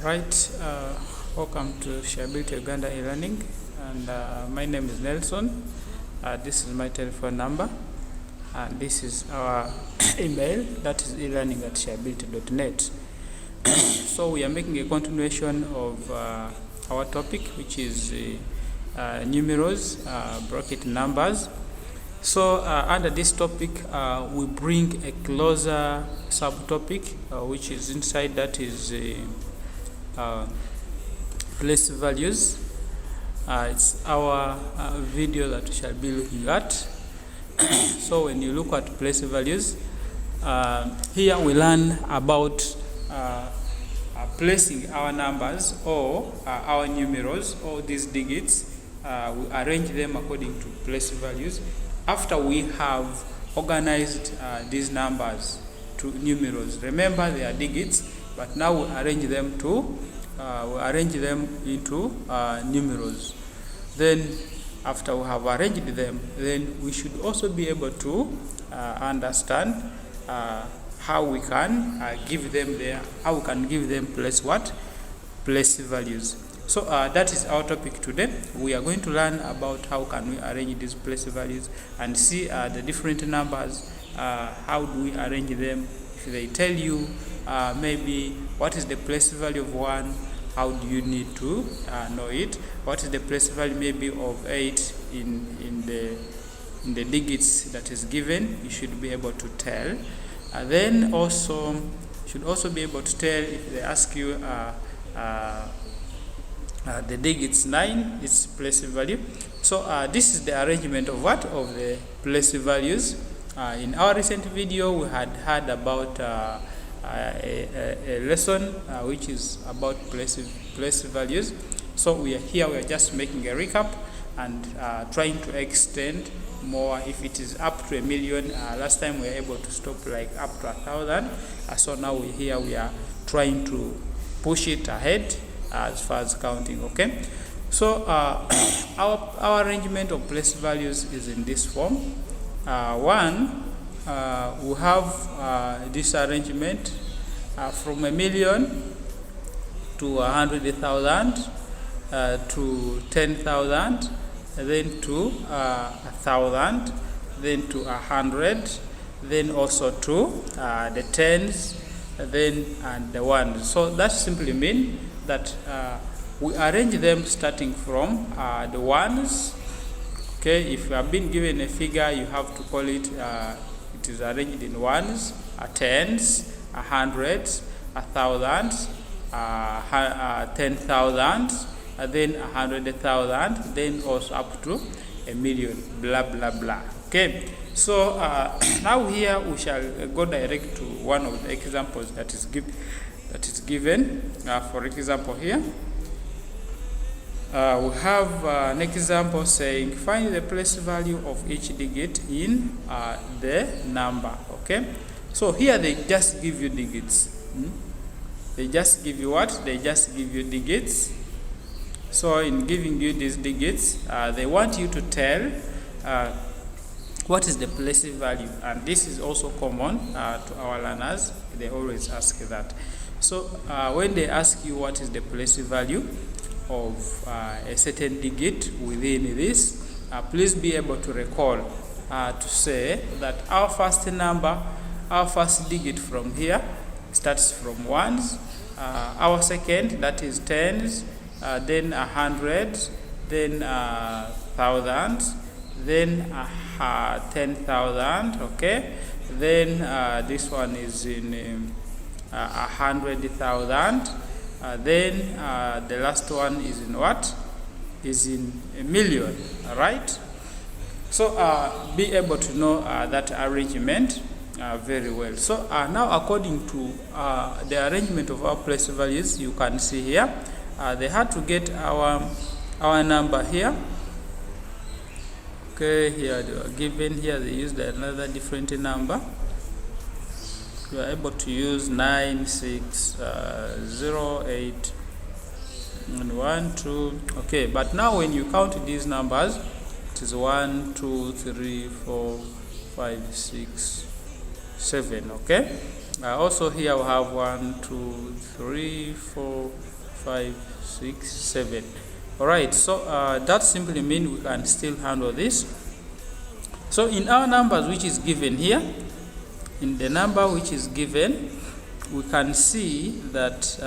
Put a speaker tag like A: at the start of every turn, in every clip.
A: Right, welcome to Shareability Uganda e-learning, and my name is Nelson. This is my telephone number, and this is our email, that is elearning@shareability.net. So we are making a continuation of our topic, which is numerals, bracket numbers. So under this topic, we bring a closer subtopic, which is inside, that is place values. It's our video that we shall be looking at. So when you look at place values, here we learn about placing our numbers or our numerals or these digits. We arrange them according to place values after we have organized these numbers to numerals. Remember, they are digits, but now we arrange them into numerals. Then after we have arranged them, then we should also be able to understand how we can give them place values. So that is our topic today. We are going to learn about how can we arrange these place values and see the different numbers. How do we arrange them? If they tell you maybe what is the place value of 1, how do you need to know it? What is the place value maybe of 8 in the digits that is given? You should be able to tell. Then also should also be able to tell if they ask you the digits 9, its place value. So this is the arrangement of the place values. In our recent video, we had heard about a lesson which is about place values. So we are just making a recap and trying to extend more. If it is up to 1 million, last time we were able to stop like up to 1,000. So now we are trying to push it ahead as far as counting. Okay, so our arrangement of place values is in this form. We have this arrangement from 1 million to 100,000 to 10,000, then to 1,000, then to 100, then also to the tens, then and the ones. So that simply means that we arrange them starting from the ones. Okay, if you have been given a figure, you have to call it. It is arranged in ones, tens, hundreds, 1,000, 10,000, then 100,000, then also up to 1 million. Blah blah blah. Okay. So now here we shall go direct to one of the examples that is given. For example, here we have an example saying find the place value of each digit in the number. Okay, so here they just give you digits. They just give you what? They just give you digits. So in giving you these digits, they want you to tell what is the place value, and this is also common to our learners. They always ask that. So when they ask you what is the place value of a certain digit within this, please be able to recall to say that our first digit from here starts from ones, our second, that is tens, then 100, then 1,000, then 10,000. Okay, then this one is in 100,000. Then the last one is in what? Is in 1 million. All right. So be able to know that arrangement very well. So now, according to the arrangement of our place values, you can see here they had to get our number here. Okay, here they were given. Here they used another different number. You are able to use 9, 6, 0, 8, and 1, 2. Okay, but now when you count these numbers, it is 1, 2, 3, 4, 5, 6, 7. Okay, Also here we have 1, 2, 3, 4, 5, 6, 7. Alright, so that simply means we can still handle this. So in our numbers which is given here, in the number which is given, we can see that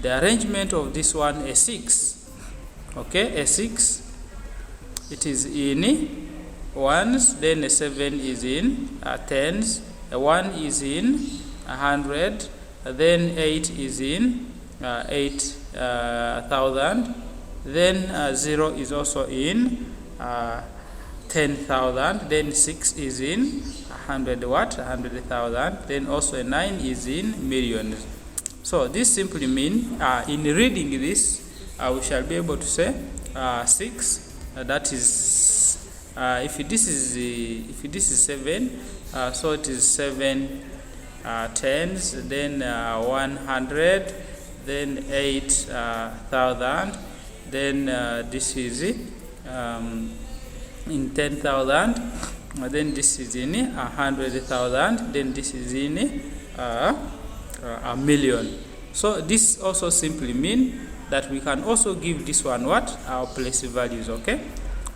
A: the arrangement of this one is 6. Okay, a 6, it is in ones, then a 7 is in tens, a 1 is in 100, then 8 is in 8,000, then 0 is also in 10,000, then 6 is in 100 what? 100,000, then also a 9 is in millions. So this simply means in reading this, we shall be able to say 6. That is, if this is 7, so it is 7 tens, then 100, then 8,000, then this is in 10,000, then this is in 100,000, then this is in a million. So this also simply means that we can also give this one what? Our place values. Okay,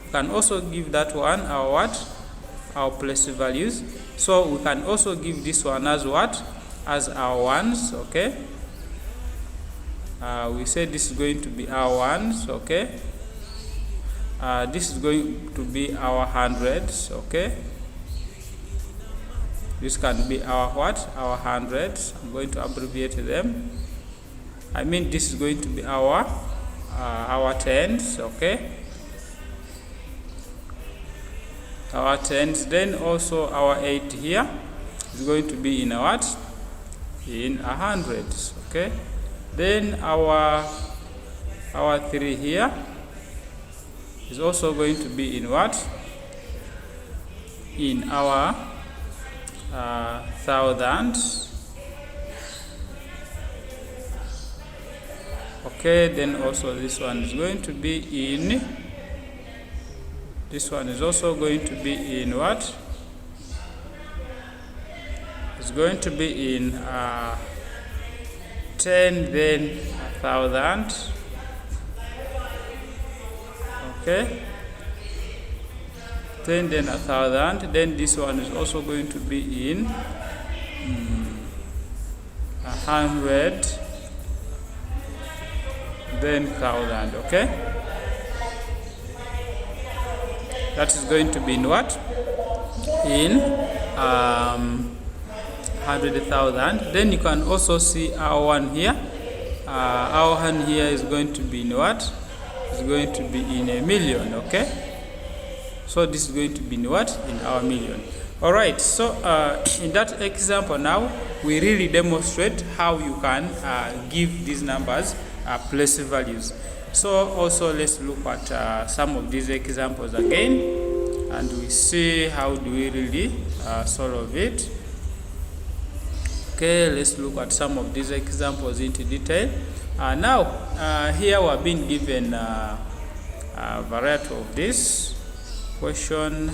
A: we can also give that one our what? Our place values. So we can also give this one as what? As our ones. Okay, we say this is going to be our ones. Okay, this is going to be our hundreds. Okay, this can be our what? Our hundreds. I'm going to abbreviate them. I mean, this is going to be our tens. Okay, our tens. Then also our 8 here is going to be in a what? In hundreds. Okay, then our 3 here is also going to be in what? In our thousands. Okay, then also this one is going to be in, this one is also going to be in what? It's going to be in 10, then 1,000. Okay, 10, then 1,000. Then this one is also going to be in 100, then 1,000. Okay, that is going to be in what? In 100,000. Then you can also see our one here. Our one here is going to be in what? It's going to be in a million. Okay, so this is going to be in what? In our million. All right, so in that example now we really demonstrate how you can give these numbers place values. So also let's look at some of these examples again, and we see how do we really solve it. Okay, let's look at some of these examples into detail. Now here we are being given a variety of this question.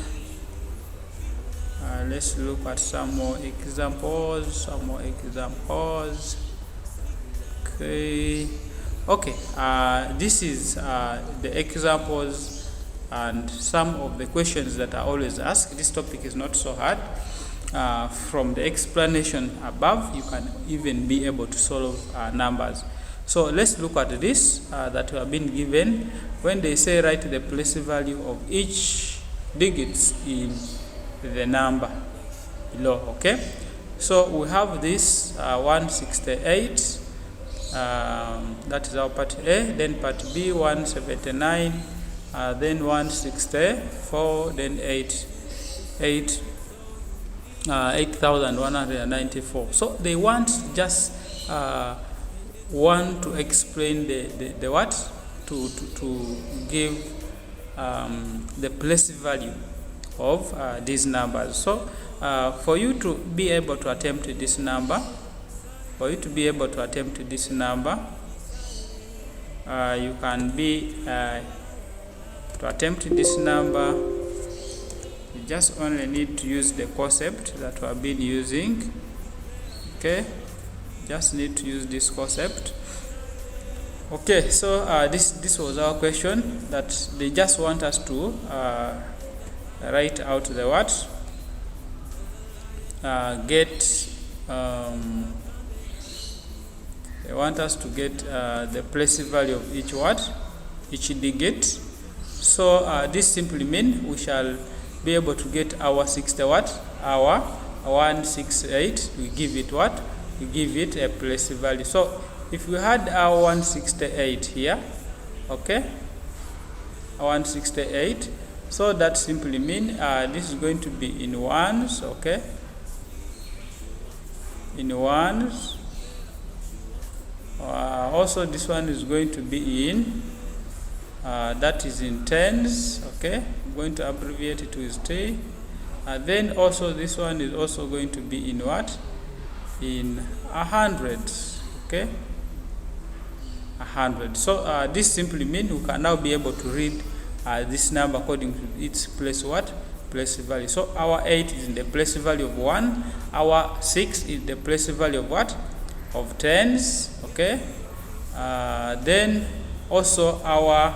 A: Let's look at some more examples. Okay, this is the examples and some of the questions that are always asked. This topic is not so hard. From the explanation above, you can even be able to solve numbers. So let's look at this that we have been given. When they say write the place value of each digits in the number below. Okay, so we have this 168. That is our part A. Then part B 179. Then 164. Then 8,194. So they want just one to explain the what, to give the place value of these numbers. So for you to be able to attempt this number, you can be to attempt this number, you just only need to use the concept that we have been using. Okay, just need to use this concept. Okay, so this was our question, that they just want us to write out the what, they want us to get the place value of each word, each digit. So this simply means we shall be able to get our 60 what, our 168. We give it what, we give it a place value. So if we had our 168 here, okay, 168, so that simply means this is going to be in ones, okay, in ones. Also this one is going to be in that is in tens, okay, I'm going to abbreviate it with T. Then also this one is also going to be in what, in hundreds, okay, 100. So this simply means we can now be able to read this number according to its place what, place value. So our 8 is in the place value of 1, our 6 is the place value of what, of tens, okay. Then also our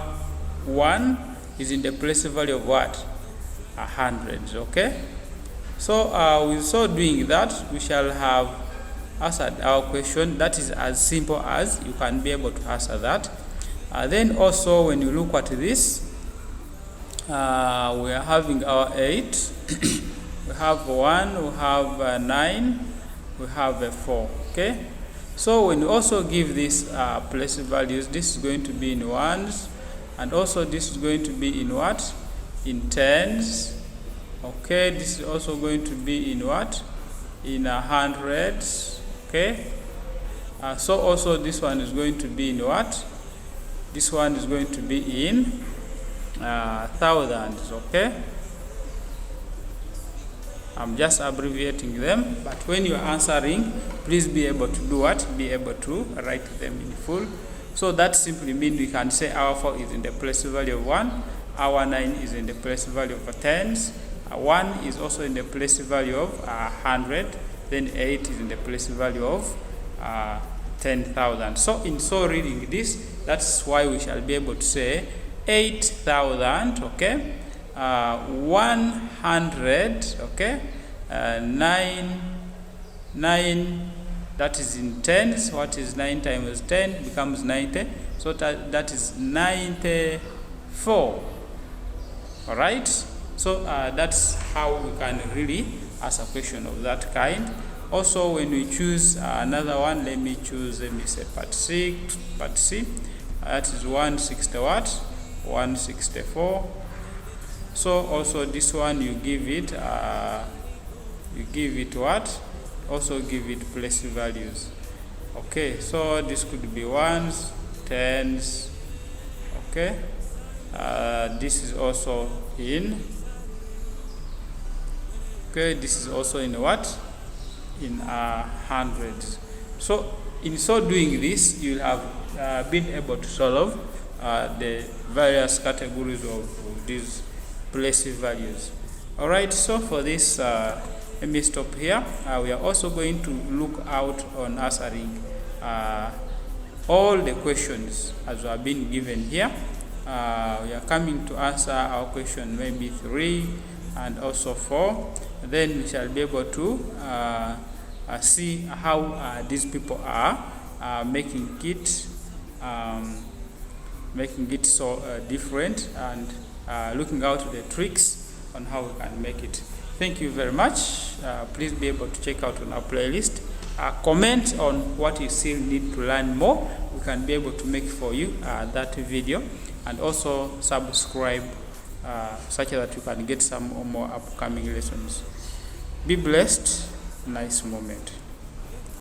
A: 1 is in the place value of what, hundreds, okay. So with so doing that, we shall have answered our question. That is as simple as you can be able to answer that. Then also when you look at this, we are having our 8, we have 1, we have 9, we have 4, okay. So when you also give these place values, this is going to be in ones, and also this is going to be in what, in tens, okay. This is also going to be in what, in hundreds, okay. So also this one is going to be in what, this one is going to be in thousands, okay. I'm just abbreviating them, but when you are answering, please be able to do what, be able to write them in full. So that simply means we can say our 4 is in the place value of 1, our 9 is in the place value of tens, 1 is also in the place value of 100, then 8 is in the place value of 10,000. So in so reading this, that's why we shall be able to say 8,000, okay, 100, okay, 9, that is in tens. What is 9 times 10 becomes 90, so that is 94. All right, so that's how we can really ask a question of that kind. Also when we choose another one, let me say part C, that is 160 what, 164. So also this one you give it what, also give it place values, okay. So this could be ones, tens, okay. This is also in, okay, this is also in what, in hundreds. So in so doing this, you'll have been able to solve the various categories of these place values. All right, so for this let me stop here. We are also going to look out on answering all the questions as have been given here. We are coming to answer our question maybe 3 and also 4. Then we shall be able to see how these people are making it so different, and looking out the tricks on how we can make it. Thank you very much. Please be able to check out on our playlist. Comment on what you still need to learn more. We can be able to make for you that video, and also subscribe such that you can get some more upcoming lessons. Be blessed. Nice moment.